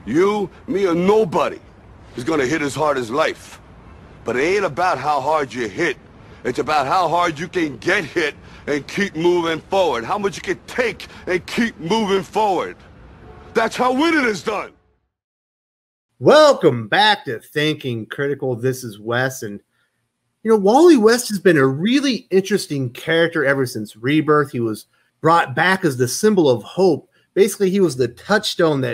You, me, or nobody is gonna hit as hard as life. But it ain't about how hard you hit. It's about how hard you can get hit and keep moving forward. How much you can take and keep moving forward. That's how winning is done. Welcome back to Thinking Critical. This is Wes, and Wally West has been a really interesting character ever since Rebirth. He was brought back as the symbol of hope. Basically, he was the touchstone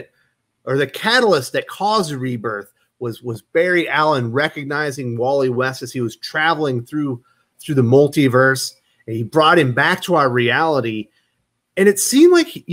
or the catalyst that caused Rebirth. Was Barry Allen recognizing Wally West as he was traveling through the multiverse, and he brought him back to our reality. And it seemed like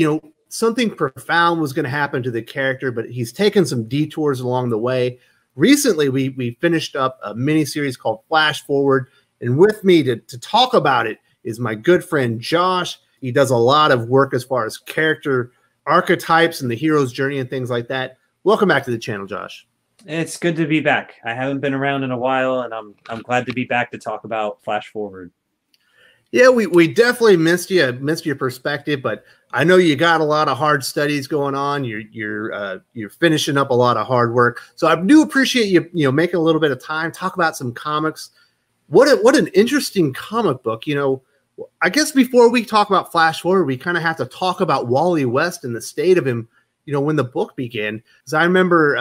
something profound was going to happen to the character, but he's taken some detours along the way. Recently, we finished up a miniseries called Flash Forward, and with me to talk about it is my good friend Josh. He does a lot of work as far as character archetypes and the hero's journey and things like that. Welcome back to the channel, Josh. It's good to be back. I haven't been around in a while, and I'm glad to be back to talk about Flash Forward. Yeah, we definitely missed your perspective, but I know you got a lot of hard studies going on. You're finishing up a lot of hard work, so I do appreciate you making a little bit of time talk about some comics. What an interesting comic book. I guess before we talk about Flash Forward, we kind of have to talk about Wally West and the state of him. When the book began, because I remember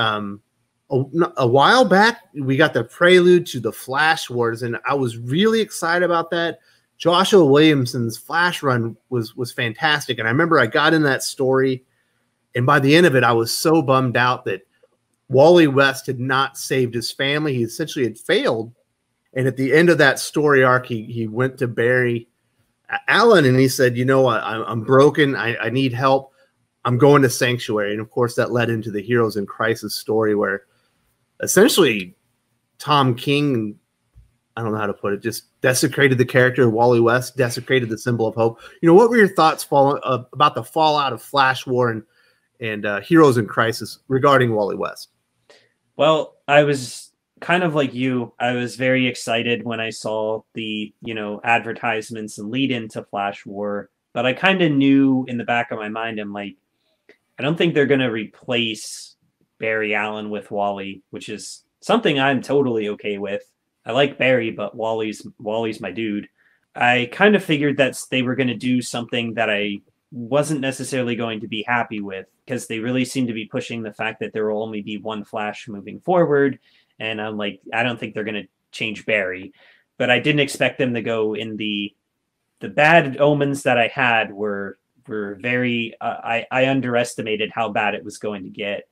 a while back we got the prelude to the Flash Wars, and I was really excited about that. Joshua Williamson's Flash run was fantastic, and I remember I got in that story, and by the end of it, I was so bummed out that Wally West had not saved his family. He essentially had failed, and at the end of that story arc, he went to Barry Allen, and he said, I'm broken. I need help. I'm going to Sanctuary. And, of course, that led into the Heroes in Crisis story where essentially Tom King, I don't know how to put it, just desecrated the character of Wally West, desecrated the symbol of hope. What were your thoughts about the fallout of Flash War and Heroes in Crisis regarding Wally West? Well, I was kind of like you. I was very excited when I saw the, advertisements and lead into Flash War, but I kind of knew in the back of my mind, I'm like, I don't think they're going to replace Barry Allen with Wally, which is something I'm totally okay with. I like Barry, but Wally's my dude. I kind of figured that they were going to do something that I wasn't necessarily going to be happy with, because they really seem to be pushing the fact that there will only be one Flash moving forward. And I'm like, I don't think they're going to change Barry, but I didn't expect them to go in the bad omens that I had were very, I underestimated how bad it was going to get.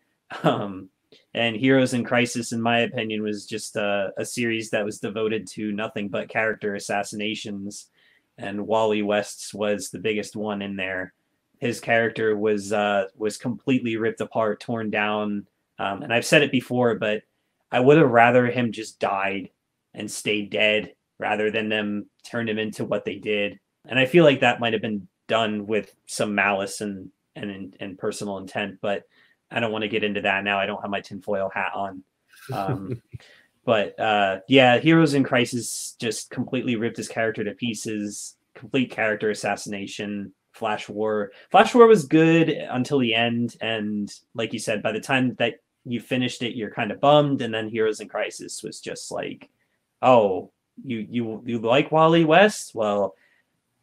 And Heroes in Crisis, in my opinion, was just a series that was devoted to nothing but character assassinations. And Wally West's was the biggest one in there. His character was completely ripped apart, torn down. And I've said it before, but I would have rather him just died and stayed dead rather than them turn him into what they did. And I feel like that might have been done with some malice and personal intent, but I don't want to get into that now. I don't have my tinfoil hat on. But yeah, Heroes in Crisis just completely ripped his character to pieces. Complete character assassination. Flash War was good until the end, and like you said, by the time that you finished it, you're kind of bummed. And then Heroes in Crisis was just like, oh, you like Wally West? Well,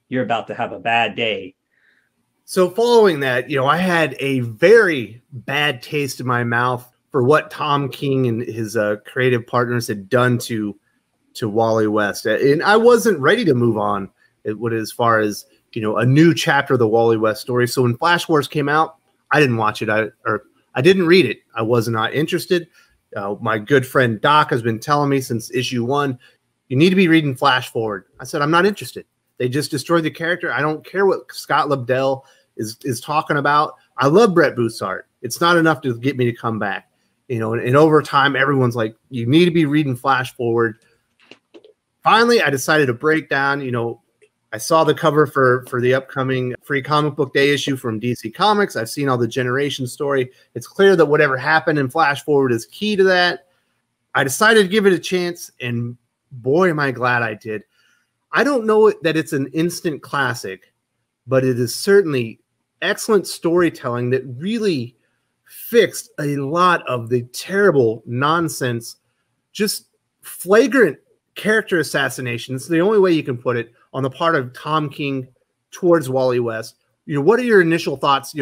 you're about to have a bad day. So following that, I had a very bad taste in my mouth for what Tom King and his creative partners had done to Wally West. And I wasn't ready to move on as far as, a new chapter of the Wally West story. So when Flash Wars came out, I didn't watch it. I didn't read it. I was not interested. My good friend Doc has been telling me since issue 1, you need to be reading Flash Forward. I said, I'm not interested. They just destroyed the character. I don't care what Scott Lobdell is talking about. I love Brett Booth's art. It's not enough to get me to come back. And over time, everyone's like, you need to be reading Flash Forward. Finally, I decided to break down, I saw the cover for the upcoming Free Comic Book Day issue from DC Comics. I've seen all the Generation story. It's clear that whatever happened in Flash Forward is key to that. I decided to give it a chance, and boy, am I glad I did. I don't know that it's an instant classic, but it is certainly excellent storytelling that really fixed a lot of the terrible nonsense, just flagrant character assassinations, the only way you can put it, on the part of Tom King towards Wally West. What are your initial thoughts,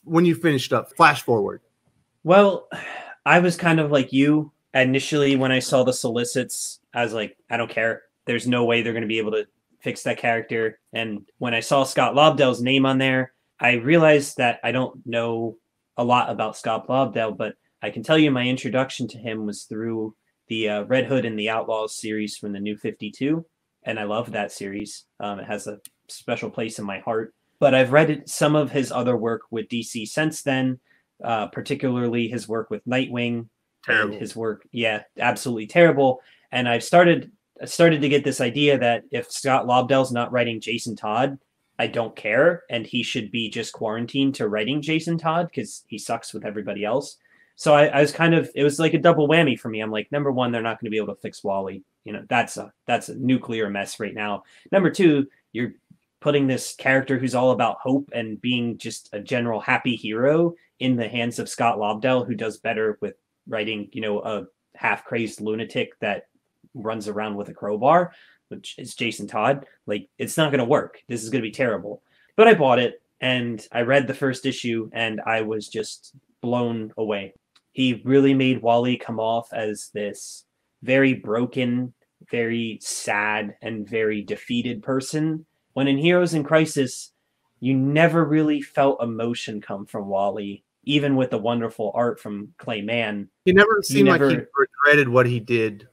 when you finished up? Flash forward. Well, I was kind of like you. Initially, when I saw the solicits, I was like, I don't care. There's no way they're going to be able to fix that character. And when I saw Scott Lobdell's name on there, I realized that I don't know a lot about Scott Lobdell, but I can tell you my introduction to him was through the Red Hood and the Outlaws series from the New 52. And I love that series. It has a special place in my heart. But I've read some of his other work with DC since then, particularly his work with Nightwing. Terrible. And his work, yeah, absolutely terrible. And I started to get this idea that if Scott Lobdell's not writing Jason Todd, I don't care, and he should be just quarantined to writing Jason Todd because he sucks with everybody else. So I was kind of, it was like a double whammy for me. I'm like, number one, they're not going to be able to fix Wally. That's a nuclear mess right now. Number two, you're putting this character who's all about hope and being just a general happy hero in the hands of Scott Lobdell, who does better with writing, a half-crazed lunatic that runs around with a crowbar, which is Jason Todd. Like, it's not going to work. This is going to be terrible. But I bought it, and I read the first issue, and I was just blown away. He really made Wally come off as this very broken, very sad, and very defeated person, when in Heroes in Crisis, you never really felt emotion come from Wally, even with the wonderful art from Clay Mann. He never seemed like he regretted what he did.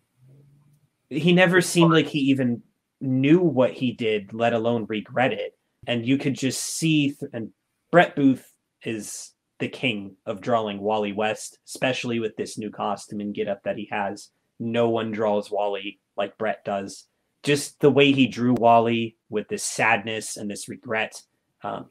He never seemed like he even knew what he did, let alone regret it. And you could just see, and Brett Booth is the king of drawing Wally West, especially with this new costume and getup that he has. No one draws Wally like Brett does. Just the way he drew Wally with this sadness and this regret.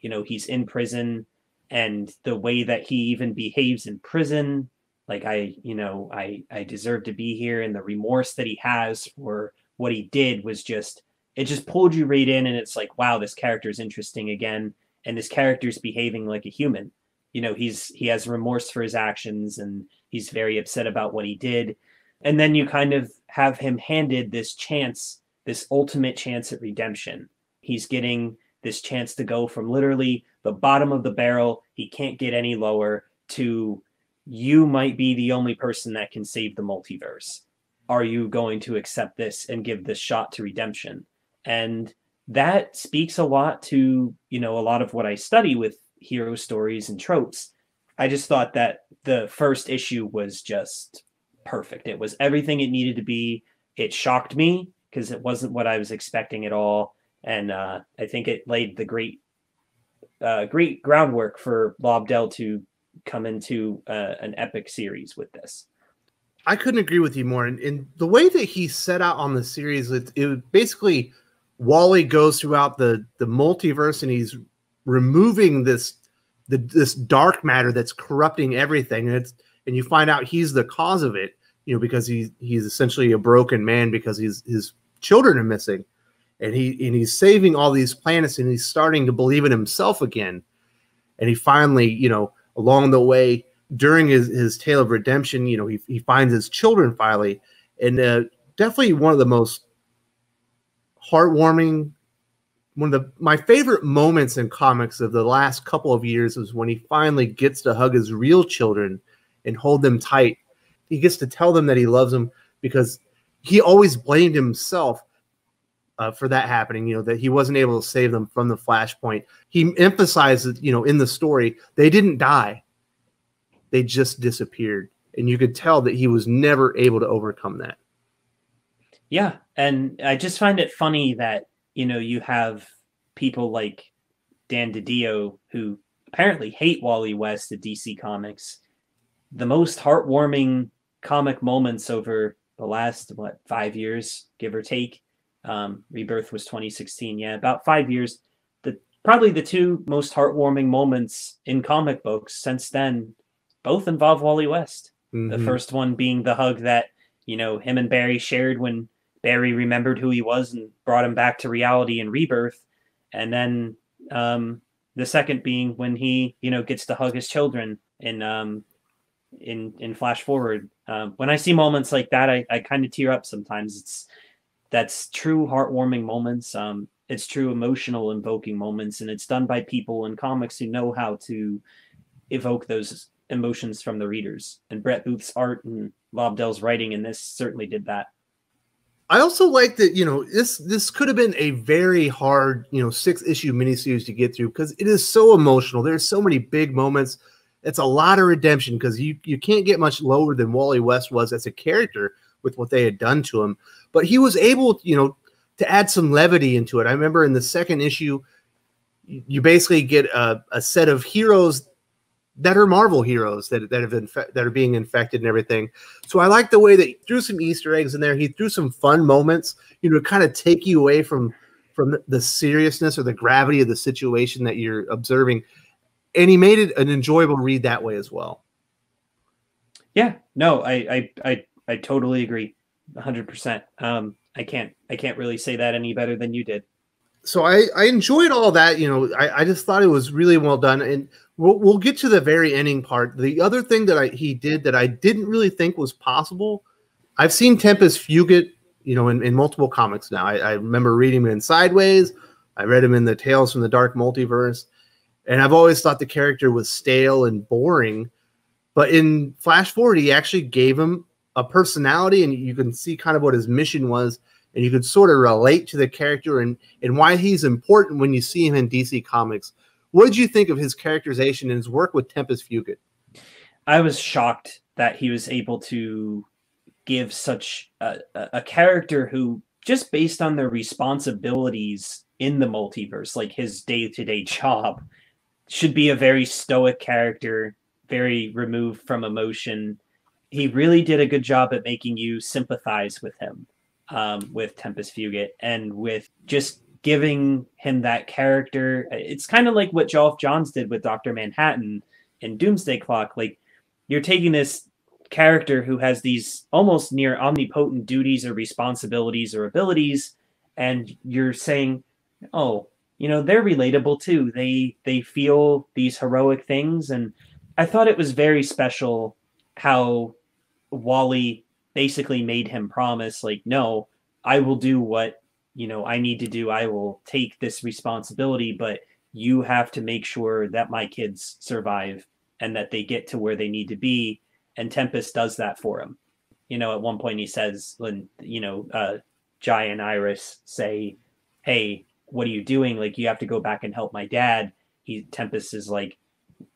He's in prison, and the way that he even behaves in prison, like I deserve to be here, and the remorse that he has for what he did was it just pulled you right in, and it's like, wow, this character is interesting again, and this character's behaving like a human. He has remorse for his actions, and he's very upset about what he did. And then you kind of have him handed this chance, this ultimate chance at redemption. He's getting this chance to go from literally the bottom of the barrel, he can't get any lower, to you might be the only person that can save the multiverse. Are you going to accept this and give this shot to redemption? And that speaks a lot to, a lot of what I study with hero stories and tropes. I just thought that the first issue was just perfect. It was everything it needed to be. It shocked me because it wasn't what I was expecting at all. And I think it laid the great groundwork for Lobdell to come into an epic series with this. I couldn't agree with you more. And the way that he set out on the series, it basically, Wally goes throughout the multiverse, and he's removing this dark matter that's corrupting everything, and you find out he's the cause of it, because he's essentially a broken man because his children are missing, and he's saving all these planets, and he's starting to believe in himself again. And he finally, along the way, during his tale of redemption, he finds his children finally. And definitely one of the most heartwarming, my favorite moments in comics of the last couple of years was when he finally gets to hug his real children and hold them tight. He gets to tell them that he loves them, because he always blamed himself for that happening, that he wasn't able to save them from the Flashpoint. He emphasizes, in the story, they didn't die. They just disappeared. And you could tell that he was never able to overcome that. Yeah. And I just find it funny that, you have people like Dan DiDio, who apparently hate Wally West at DC Comics. The most heartwarming comic moments over the last, 5 years, give or take. Rebirth was 2016. Yeah, about 5 years. Probably the two most heartwarming moments in comic books since then both involve Wally West. Mm-hmm. The first one being the hug that, him and Barry shared when Barry remembered who he was and brought him back to reality in Rebirth. And then the second being when he, gets to hug his children in in Flash Forward. When I see moments like that, I kind of tear up sometimes. That's true heartwarming moments. It's true emotional invoking moments, and it's done by people in comics who know how to evoke those emotions from the readers. And Brett Booth's art and Lobdell's writing in this certainly did that. I also like that, this could have been a very hard, 6-issue miniseries to get through because it is so emotional. There's so many big moments. It's a lot of redemption because you can't get much lower than Wally West was as a character with what they had done to him. But he was able, to add some levity into it. I remember in the second issue, you basically get a set of heroes that are Marvel heroes that are being infected and everything. So I like the way that he threw some Easter eggs in there. He threw some fun moments, to kind of take you away from the seriousness or the gravity of the situation that you're observing. And he made it an enjoyable read that way as well. Yeah, no, I totally agree, 100%. I can't really say that any better than you did. So I enjoyed all that. I just thought it was really well done. And we'll get to the very ending part. The other thing that he did that I didn't really think was possible, I've seen Tempest Fugit, in multiple comics now. I remember reading him in Sideways. I read him in the Tales from the Dark Multiverse. And I've always thought the character was stale and boring. But in Flash Forward, he actually gave him a personality, and you can see kind of what his mission was. And you could sort of relate to the character and why he's important when you see him in DC Comics. What did you think of his characterization and his work with Tempest Fugit? I was shocked that he was able to give such a character who, just based on their responsibilities in the multiverse, like his day-to-day job, should be a very stoic character, very removed from emotion. He really did a good job at making you sympathize with him. With Tempest Fugit, and with just giving him that character. It's kind of like what Geoff Johns did with Dr. Manhattan in Doomsday Clock. Like, you're taking this character who has these almost near omnipotent duties or responsibilities or abilities, and you're saying, oh, they're relatable too. They feel these heroic things. And I thought it was very special how Wally basically made him promise, like, no, I will do what, I need to do. I will take this responsibility, but you have to make sure that my kids survive and that they get to where they need to be. And Tempest does that for him. At one point he says, when, Jai and Iris say, hey, what are you doing? Like, you have to go back and help my dad. Tempest is like,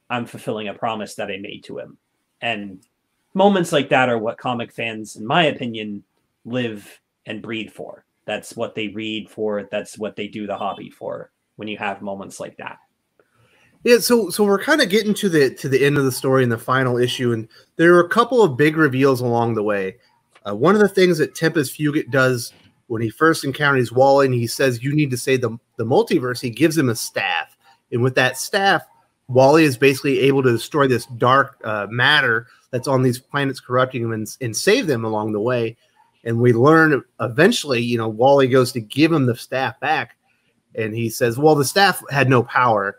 I'm fulfilling a promise that I made to him. And moments like that are what comic fans, in my opinion, live and breathe for. That's what they read for. That's what they do the hobby for, when you have moments like that. Yeah, so we're kind of getting to the end of the story in the final issue, and there are a couple of big reveals along the way. One of the things that Tempest Fugit does when he first encounters Wally, and he says, you need to save the multiverse, he gives him a staff. And with that staff, Wally is basically able to destroy this dark matter that's on these planets, corrupting them and save them along the way. And we learn eventually, Wally goes to give him the staff back, and he says, well, the staff had no power.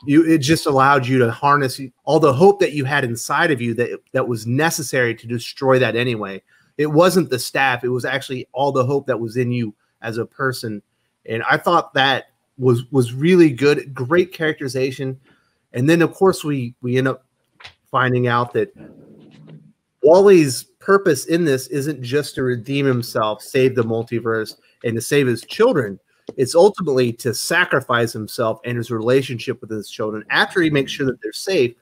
It just allowed you to harness all the hope that you had inside of you that was necessary to destroy that anyway. It wasn't the staff. It was actually all the hope that was in you as a person. And I thought that was really good. Great characterization. And then, of course, we end up finding out that Wally's purpose in this isn't just to redeem himself, save the multiverse, and to save his children. It's ultimately to sacrifice himself and his relationship with his children after he makes sure that they're safe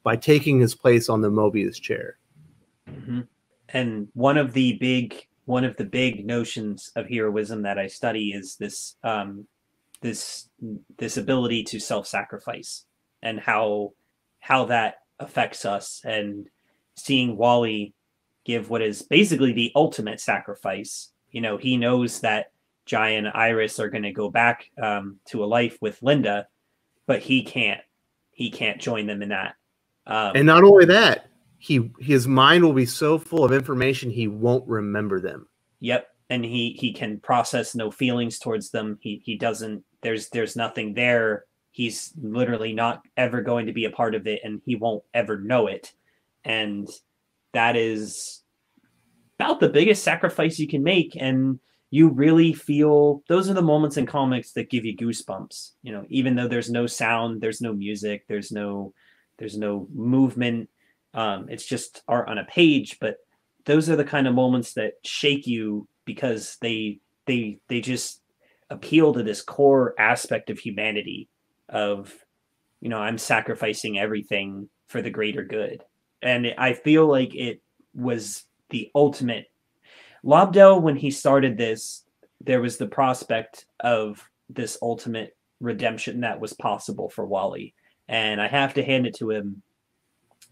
by taking his place on the Mobius chair. Mm-hmm. And one of the big notions of heroism that I study is this this ability to self-sacrifice, and how that affects us. And seeing Wally give what is basically the ultimate sacrifice. He knows that Jai and Iris are going to go back to a life with Linda, but he can't join them in that. And not only that, his mind will be so full of information he won't remember them. Yep, and he can process no feelings towards them. He doesn't. There's nothing there. He's literally not ever going to be a part of it, and he won't ever know it. And that is about the biggest sacrifice you can make. And you really feel those are the moments in comics that give you goosebumps, you know, even though there's no sound, there's no music, there's no movement. It's just art on a page, but those are the kind of moments that shake you because they just appeal to this core aspect of humanity of, you know, I'm sacrificing everything for the greater good. And I feel like it was the ultimate. Lobdell, when he started this, there was the prospect of this ultimate redemption that was possible for Wally. And I have to hand it to him.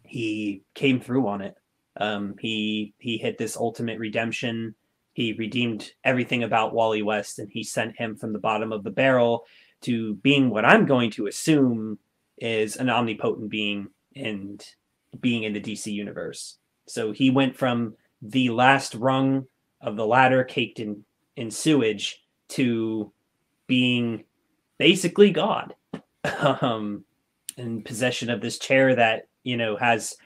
He came through on it. He hit this ultimate redemption. He redeemed everything about Wally West, and he sent him from the bottom of the barrel to being what I'm going to assume is an omnipotent being and being in the DC universe. So he went from the last rung of the ladder caked in sewage to being basically God, in possession of this chair that, you know, has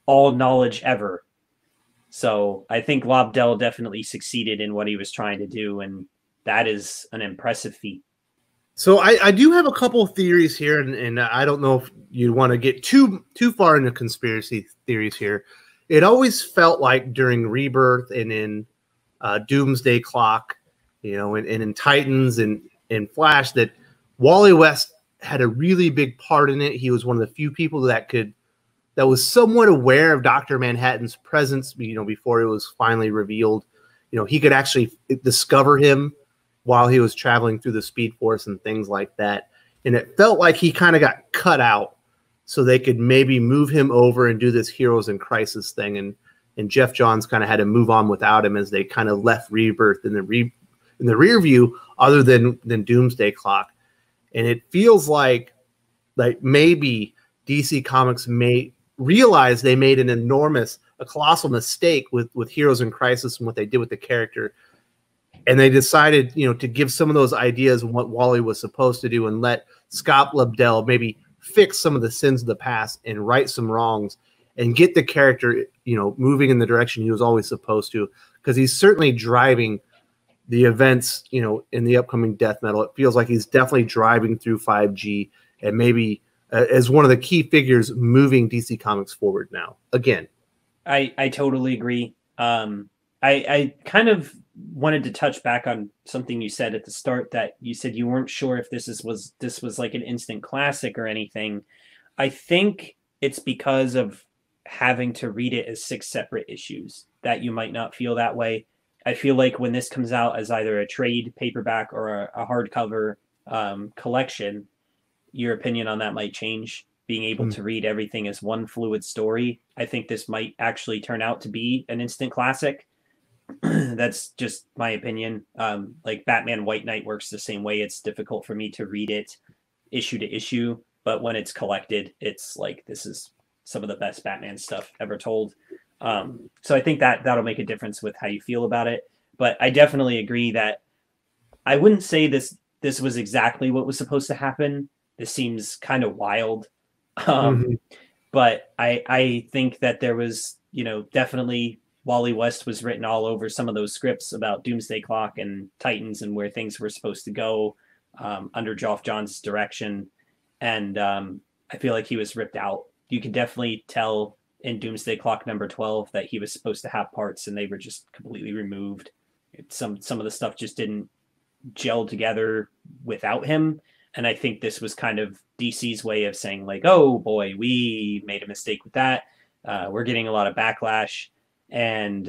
all knowledge ever. So I think Lobdell definitely succeeded in what he was trying to do, and that is an impressive feat. So I do have a couple of theories here, and I don't know if you want to get too far into conspiracy theories here. It always felt like during Rebirth and in Doomsday Clock, you know, and in Titans and in Flash, that Wally West had a really big part in it. He was one of the few people that was somewhat aware of Dr. Manhattan's presence, you know, before it was finally revealed. You know, he could actually discover him while he was traveling through the Speed Force and things like that. And it felt like he kind of got cut out so they could maybe move him over and do this Heroes in Crisis thing. And Jeff Johns kind of had to move on without him as they kind of left Rebirth in the rear view, other than Doomsday Clock. And it feels like maybe DC Comics may realize they made a colossal mistake with Heroes in Crisis and what they did with the character. And they decided, you know, to give some of those ideas and what Wally was supposed to do and let Scott Lobdell maybe fix some of the sins of the past and right some wrongs and get the character, you know, moving in the direction he was always supposed to, because he's certainly driving the events, you know, in the upcoming Death Metal. It feels like he's definitely driving through 5G and maybe as one of the key figures moving DC Comics forward now. Again, I totally agree. I kind of wanted to touch back on something you said at the start, that you said you weren't sure if this was like an instant classic or anything. I think it's because of having to read it as 6 separate issues that you might not feel that way. I feel like when this comes out as either a trade paperback or a hardcover collection, your opinion on that might change. Being able to read everything as one fluid story, I think this might actually turn out to be an instant classic. That's just my opinion. Like Batman White Knight works the same way. It's difficult for me to read it issue to issue, but when it's collected, it's like, this is some of the best Batman stuff ever told. So I think that'll make a difference with how you feel about it. But I definitely agree that I wouldn't say this was exactly what was supposed to happen. This seems kind of wild. But I think that there was, you know, definitely Wally West was written all over some of those scripts about Doomsday Clock and Titans and where things were supposed to go under Geoff Johns' direction. And I feel like he was ripped out. You can definitely tell in Doomsday Clock number 12 that he was supposed to have parts and they were just completely removed. Some of the stuff just didn't gel together without him. And I think this was kind of DC's way of saying, like, oh boy, we made a mistake with that. We're getting a lot of backlash. And,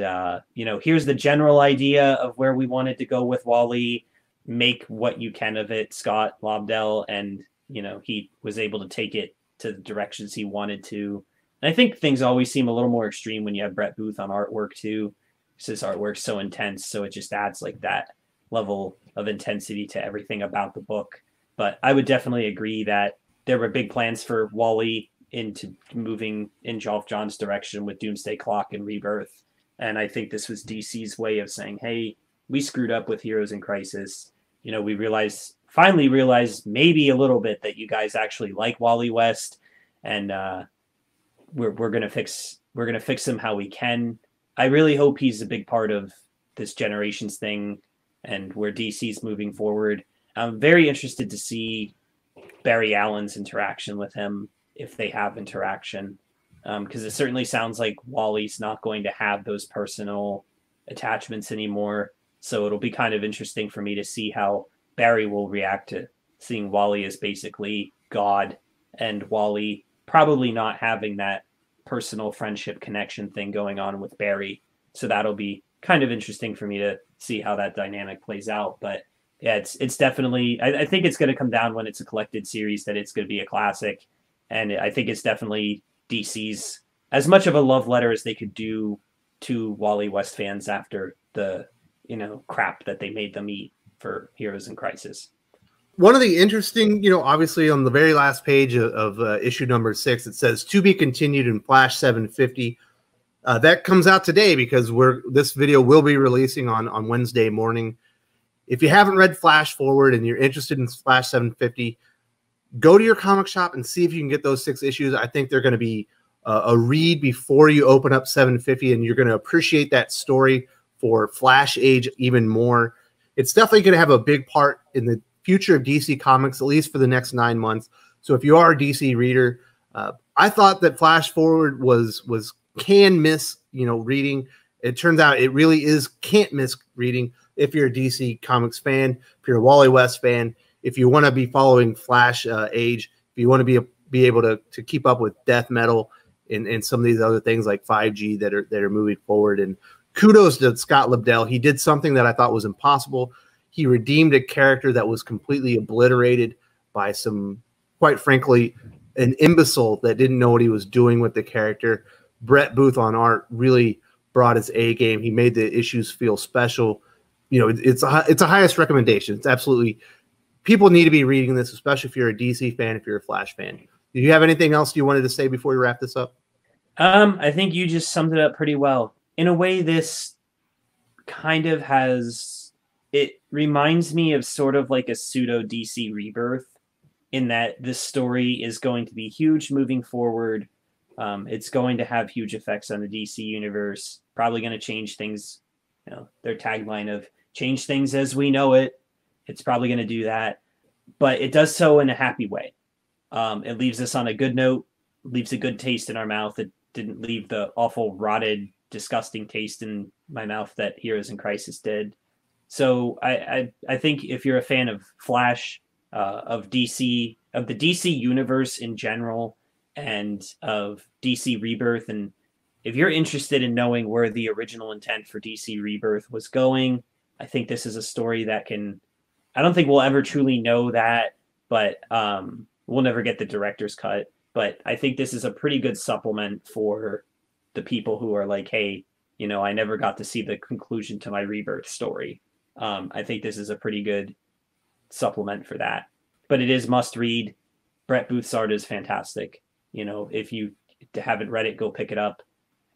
you know, here's the general idea of where we wanted to go with Wally. Make what you can of it, Scott Lobdell. And, you know, he was able to take it to the directions he wanted to. And I think things always seem a little more extreme when you have Brett Booth on artwork too. Because his artwork's so intense. So it just adds like that level of intensity to everything about the book. But I would definitely agree that there were big plans for Wally into moving in Geoff Johns' direction with Doomsday Clock and Rebirth. And I think this was DC's way of saying, hey, we screwed up with Heroes in Crisis. You know, we finally realized maybe a little bit that you guys actually like Wally West. And we're going to fix we're going to fix him how we can. I really hope he's a big part of this Generations thing and where DC's moving forward. I'm very interested to see Barry Allen's interaction with him, if they have interaction, because it certainly sounds like Wally's not going to have those personal attachments anymore. So it'll be kind of interesting for me to see how Barry will react to seeing Wally as basically God, and Wally probably not having that personal friendship connection thing going on with Barry. So that'll be kind of interesting for me to see how that dynamic plays out. But yeah, it's definitely, I think it's going to come down when it's a collected series that it's going to be a classic. And I think it's definitely DC's as much of a love letter as they could do to Wally West fans after the, crap that they made them eat for Heroes in Crisis. One of the interesting, obviously on the very last page of issue number 6, it says to be continued in Flash 750. That comes out today because this video will be releasing on Wednesday morning. If you haven't read Flash Forward and you're interested in Flash 750, go to your comic shop and see if you can get those 6 issues. I think they're going to be a read before you open up 750, and you're going to appreciate that story for Flash Age even more. It's definitely going to have a big part in the future of DC Comics, at least for the next 9 months. So if you are a DC reader, I thought that Flash Forward was can miss, reading. It turns out it really is can't miss reading if you're a DC Comics fan, if you're a Wally West fan, if you want to be following Flash Age, if you want to be able to keep up with death metal and some of these other things like 5G that are moving forward. And kudos to Scott Lobdell. He did something that I thought was impossible. He redeemed a character that was completely obliterated by some, quite frankly, an imbecile that didn't know what he was doing with the character. Brett Booth on art really brought his A game. He made the issues feel special. It's a highest recommendation. It's absolutely, people need to be reading this, especially if you're a DC fan, if you're a Flash fan. Do you have anything else you wanted to say before we wrap this up? I think you just summed it up pretty well. In a way, this kind of it reminds me of sort of like a pseudo DC Rebirth, in that this story is going to be huge moving forward. It's going to have huge effects on the DC universe, probably going to change things. Their tagline of change things as we know it. It's probably going to do that, but it does so in a happy way. It leaves us on a good note, leaves a good taste in our mouth. It didn't leave the awful, rotted, disgusting taste in my mouth that Heroes in Crisis did. So I think if you're a fan of Flash, of DC, of the DC universe in general, and of DC Rebirth, and if you're interested in knowing where the original intent for DC Rebirth was going, I think this is a story that can, I don't think we'll ever truly know that, but we'll never get the director's cut. But I think this is a pretty good supplement for the people who are like, hey, I never got to see the conclusion to my Rebirth story. I think this is a pretty good supplement for that. But it is must read. Brett Booth's art is fantastic. If you haven't read it, go pick it up.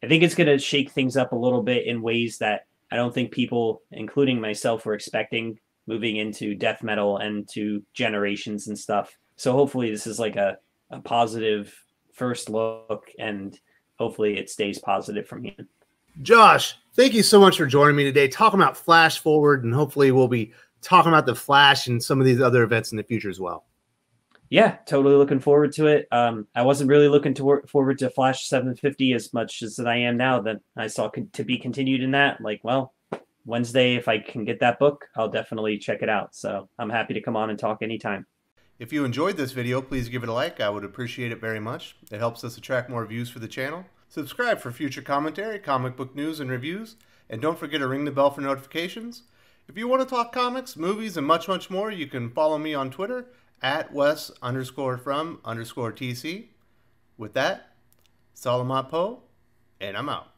I think it's going to shake things up a little bit in ways that I don't think people, including myself, were expecting, moving into death metal and to Generations and stuff. So hopefully this is like a positive first look, and hopefully it stays positive from here. Josh, thank you so much for joining me today, talking about Flash Forward, and hopefully we'll be talking about the Flash and some of these other events in the future as well. Yeah, totally looking forward to it. I wasn't really looking forward to Flash 750 as much as I am now. That I saw to be continued in that. Like, well, Wednesday, if I can get that book, I'll definitely check it out. So I'm happy to come on and talk anytime. If you enjoyed this video, please give it a like. I would appreciate it very much. It helps us attract more views for the channel. Subscribe for future commentary, comic book news, and reviews. And don't forget to ring the bell for notifications. If you want to talk comics, movies, and much, much more, you can follow me on Twitter at Wes_from_TC. With that, Salamat Po, and I'm out.